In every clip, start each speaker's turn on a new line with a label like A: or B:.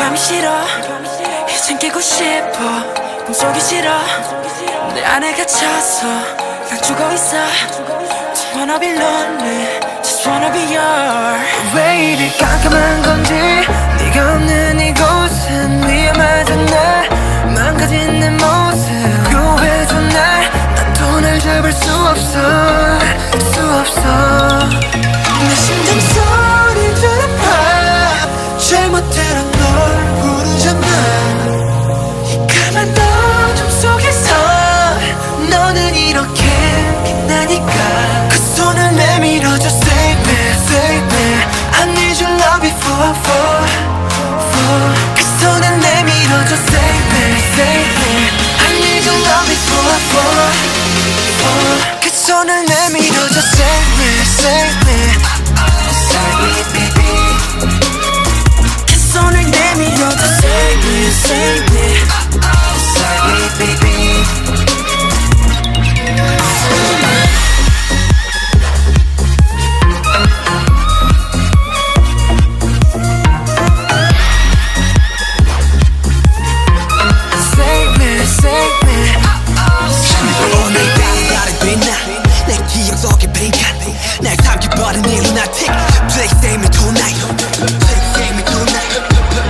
A: 밤이 싫어 이젠 깨고 싶어 꿈속이 싫어 내 안에 갇혀서 난 죽어있어 Just wanna be lonely Just wanna be yours
B: 왜 이리 깜깜한 건지 네가 없는 이곳은 위험하잖아 망가진 내 모습 구해줘 난 또 날 잡을 수 없어 내 심장 소리 들어봐 잘못대로 널 부르잖아 이 까만 어둠 속에서 너는 이렇게 빛나니까 그 손을 내밀어줘 Save me I need your love before I fall 그 손을 내밀어줘 Save me I need your love before I fall 그 손을 내밀어줘 Save me baby
A: 그 손을 내밀어줘 Save me
B: baby 날 삼켜버린 이 lunatic Please save me tonight Please save me tonight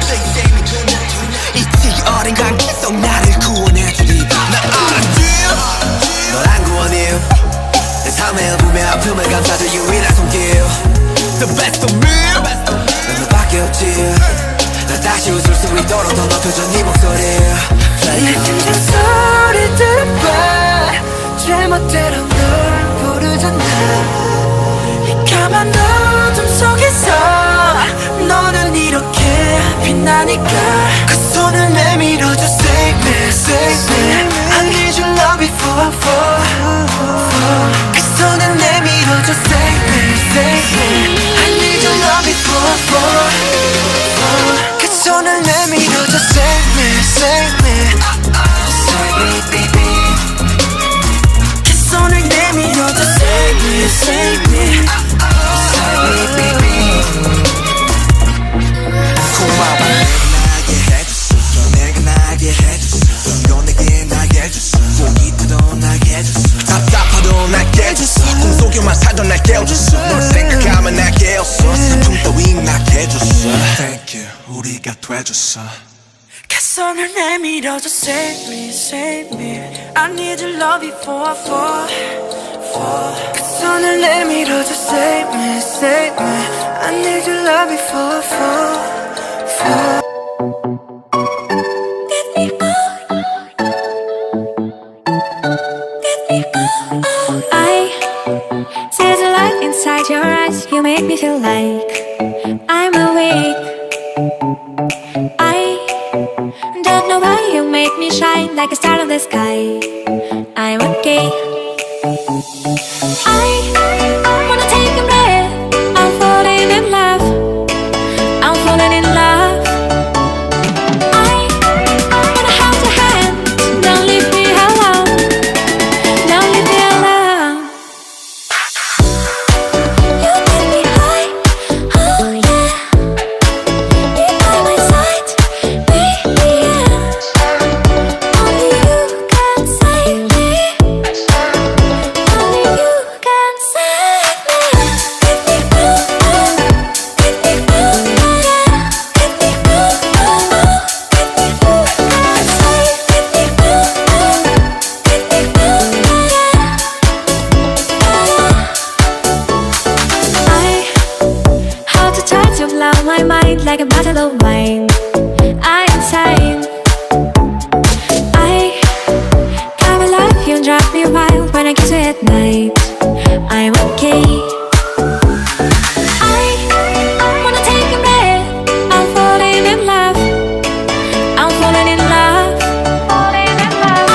B: Please save me tonight 이 어린 감기 속 나를 구원해주리 나 알았지 널 안 구원해 내 삶의 일부의 아픔을 감싸줄 유일한 손길 The best of me 넌 너밖에 없지 나 다시 웃을 수 있도록 더 높여줘 네 목소리 내 심장 소리 들어봐 제멋대로 널 부르잖아
A: 까만 어둠 속에서 너는 이렇게 빛나니까
B: 그 손을 내밀어줘 Save me I need your love before I fall 그 손을 내밀어줘 Save me I need your love before I fall 그 손을 내밀어줘 Save me baby
A: 그 손을 내밀어줘 Save me
B: 고마워 내가 나게 해줬어 너 내게 나게 해줬어 속이 타도 나게 해줬어 답답하도 나게 해줬어 꿈속에만 살던 날 깨워줬어 널 생각하면 날 깨웠어 슬픔 따윈 나게 해줬어 Thank you 우리가 돼줬어
A: 그 손을 내밀어줘 Save me I need your love before I fall
B: 그 손을 내밀어줘 Save me I need your love before I fall
C: I see the light inside your eyes. You make me feel like I'm awake. I don't know why you make me shine like a star in the sky. I'm okay. I wanna take a breath. I'm falling in love. I'm falling in love. I wanna hold your hand. Don't leave me alone. Don't leave me alone. You take me high, oh yeah. You're by my side, baby, yeah. Only you can save me. Only you can save me. Get me through, get me through, yeah. Get me through, get me through. Save, get me through, get me through, yeah. I how to try to blow my mind like a bottle of wine. I insane. I come alive, you drive me wild when I kiss you at night. I'm okay. I wanna take a breath. I'm falling in love. I'm falling in love. Falling in love.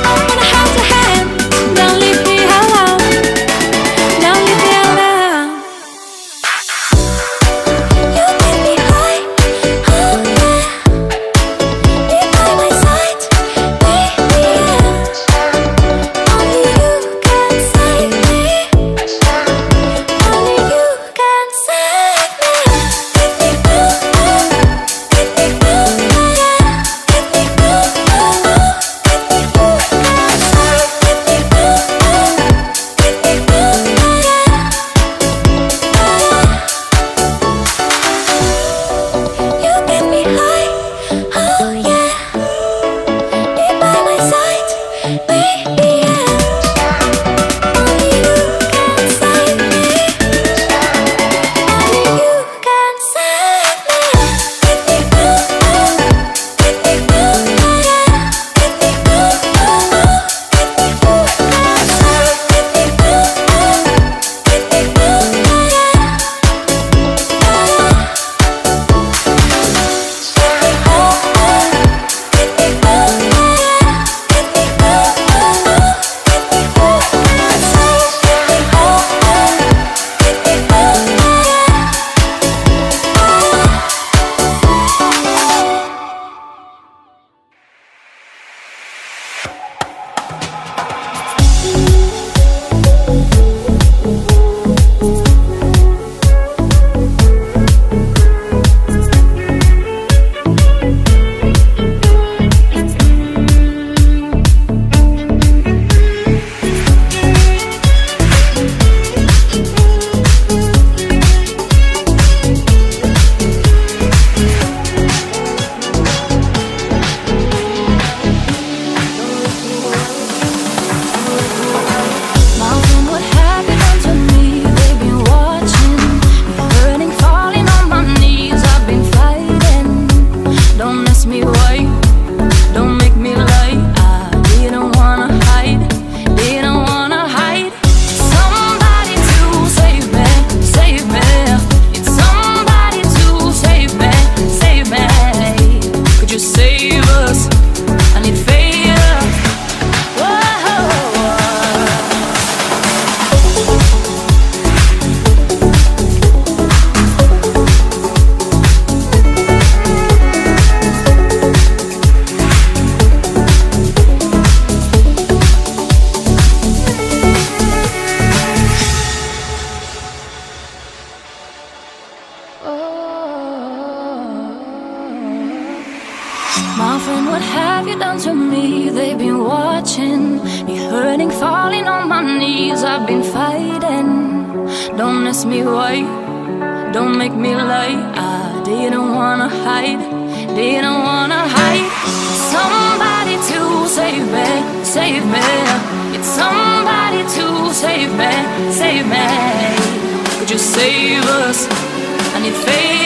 C: I wanna hold your hand. Don't leave me alone. Don't leave me alone. You take me high, oh yeah. You're by my side, baby, yeah. Only you can save me. My friend, what have you done to me? They've been watching me hurting, falling on my knees. I've been fighting. Don't ask me why, don't make me lie. I didn't wanna hide, didn't wanna hide. Somebody to save me, save me. It's somebody to save me, save me. Could you save us? I need faith.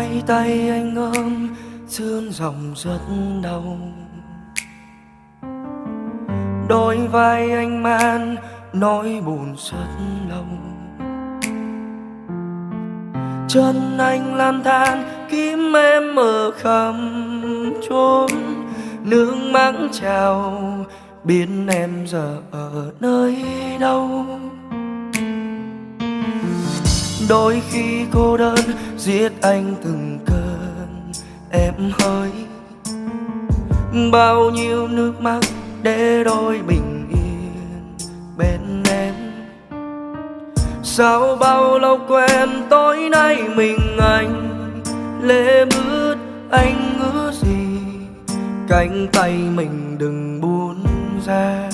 D: hai tay anh ôm sương dòng rất đau, đôi vai anh mang nỗi buồn rất lâu. Chân anh lang thang kiếm em ở khắp chốn, nước mắt trào biết em giờ ở nơi đâu. Đôi khi cô đơn giết anh từng cơn em hơi, bao nhiêu nước mắt để đôi bình yên bên em. Sau bao lâu quen tối nay mình anh lệ mướt, anh ngứa gì cánh tay mình đừng buông ra.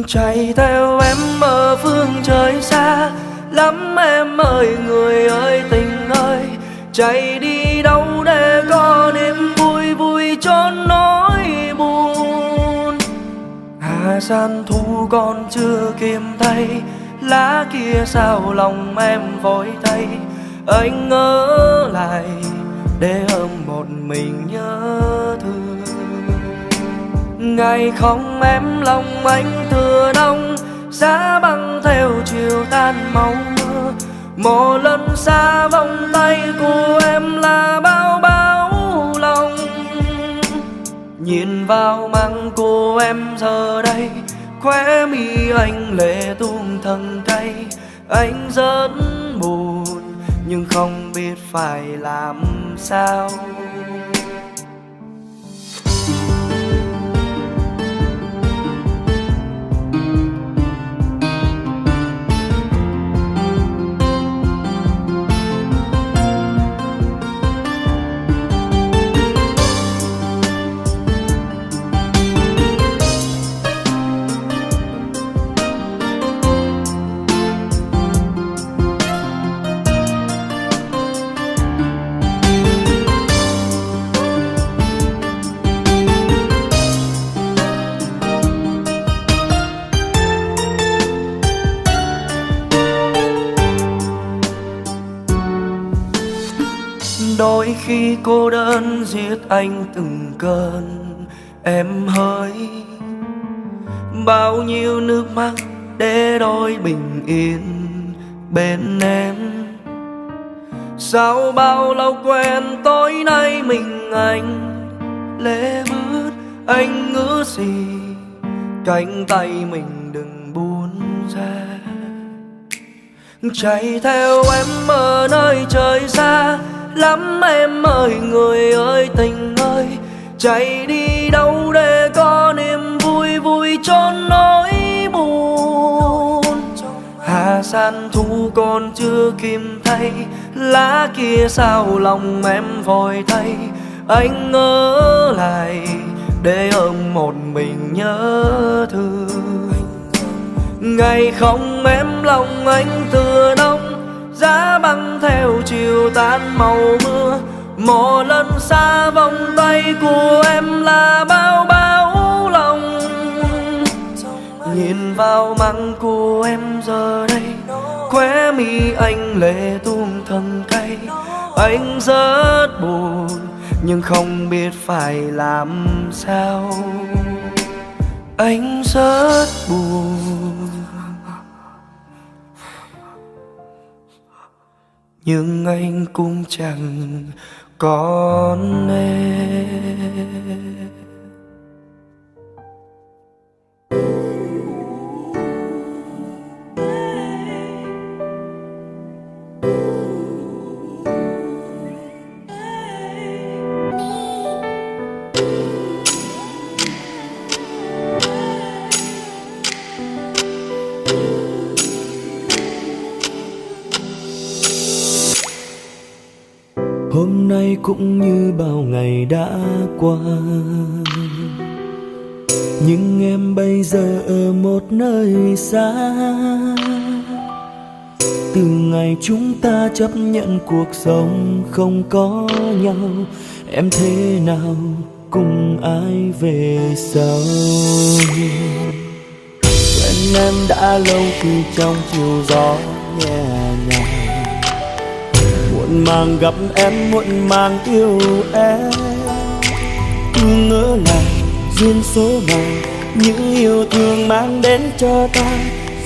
D: Chạy theo em ở phương trời xa lắm em ơi, người ơi tình ơi. Chạy đi đâu để có niềm vui, vui trốn nỗi buồn. Hà gian thu còn chưa kịp tay, lá kia sao lòng em vội tay. Anh ở lại để ôm một mình nhớ thương. Ngày không em lòng anh tựa đông, giá băng theo chiều tan màu mưa. Một lần xa vòng tay của em là bao bão lòng. Nhìn vào mang của em giờ đây, khóe mi anh lệ tuôn thân cay. Anh rất buồn nhưng không biết phải làm sao. Đôi khi cô đơn giết anh từng cơn em hơi, bao nhiêu nước mắt để đôi bình yên bên em. Sau bao lâu quen tối nay mình anh lệ mướt, anh ngứa gì cánh tay mình đừng buông ra. Chạy theo em ở nơi trời xa lắm em ơi, người ơi tình ơi. Chạy đi đâu để có niềm vui, vui trốn nỗi buồn. Hà san thu còn chưa kịp thay, lá kia sao lòng em vội thay. Anh ở lại để ôm một mình nhớ thương. Ngày không em lòng anh tựa đông, giá băng theo chiều tan màu mưa. Một lần xa vòng tay của em là bao bão lòng. Nhìn vào măng của em giờ đây, khóe mi anh lệ tuôn thân cay. Anh rất buồn nhưng không biết phải làm sao. Anh rất buồn nhưng anh cũng chẳng còn em. Hôm nay cũng như bao ngày đã qua, nhưng em bây giờ ở một nơi xa. Từ ngày chúng ta chấp nhận cuộc sống không có nhau, em thế nào cùng ai về sau. Quen em đã lâu khi trong chiều gió nhẹ nhàng, muộn màng gặp em, muộn màng yêu em. Cứ ngỡ là duyên số mà những yêu thương mang đến cho ta,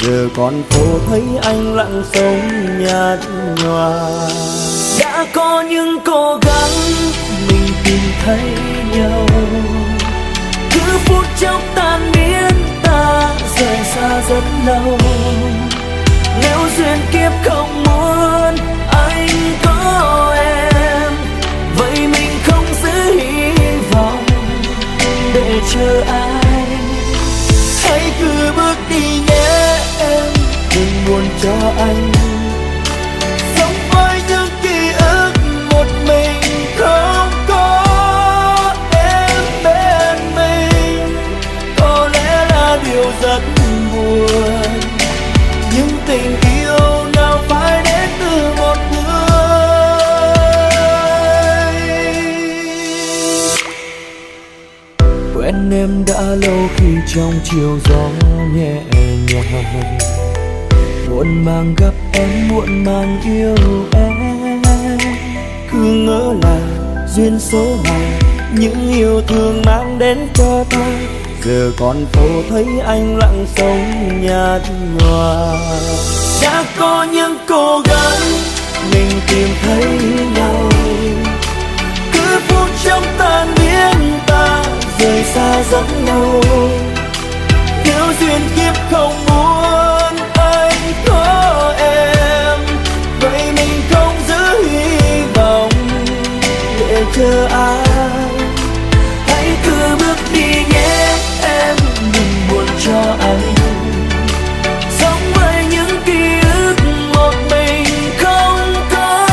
D: giờ còn phố thấy anh lặng sống nhạt nhòa. Đã có những cố gắng mình tìm thấy nhau, cứ phút chốc tan biến ta rời xa rất lâu. Nếu duyên kiếp không muốn anh có em, vậy mình không giữ hy vọng để chờ ai. Hãy cứ bước đi nhé em, đừng buồn cho anh. Sống với những ký ức một mình, không có em bên mình, có lẽ là điều rất buồn. Nhưng tình yêu nào phải đến từ một người. Quen em đã lâu khi trong chiều gió nhẹ nhàng, muộn màng gặp em, muộn màng yêu em. Cứ ngỡ là duyên số mà những yêu thương mang đến cho ta, giờ còn phố thấy anh lặng sống nhạt nhòa. Đã có những cố gắng mình tìm thấy nhau, cứ phút chốc tan biến ta rời xa rất lâu. Nếu duyên kiếp không muốn anh có em, vậy mình không giữ hy vọng để chờ ai. Hãy cứ bước đi nhé em, đừng buồn cho anh. Sống với những ký ức một mình, không có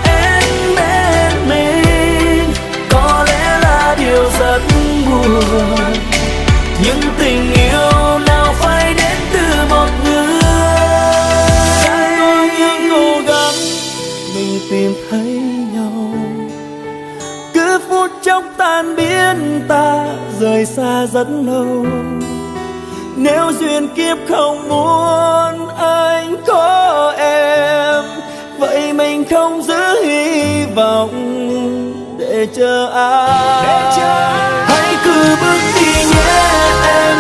D: em bên mình, có lẽ là điều rất buồn. Nhưng tình yêu nào phải đến từ một người. Đã có những cố gắng mình tìm thấy nhau, cứ phút chốc tan biến ta rời xa rất lâu. Nếu duyên kiếp không muốn anh có em, vậy mình không giữ hy vọng để chờ ai. Hãy cứ bước đi nhé em,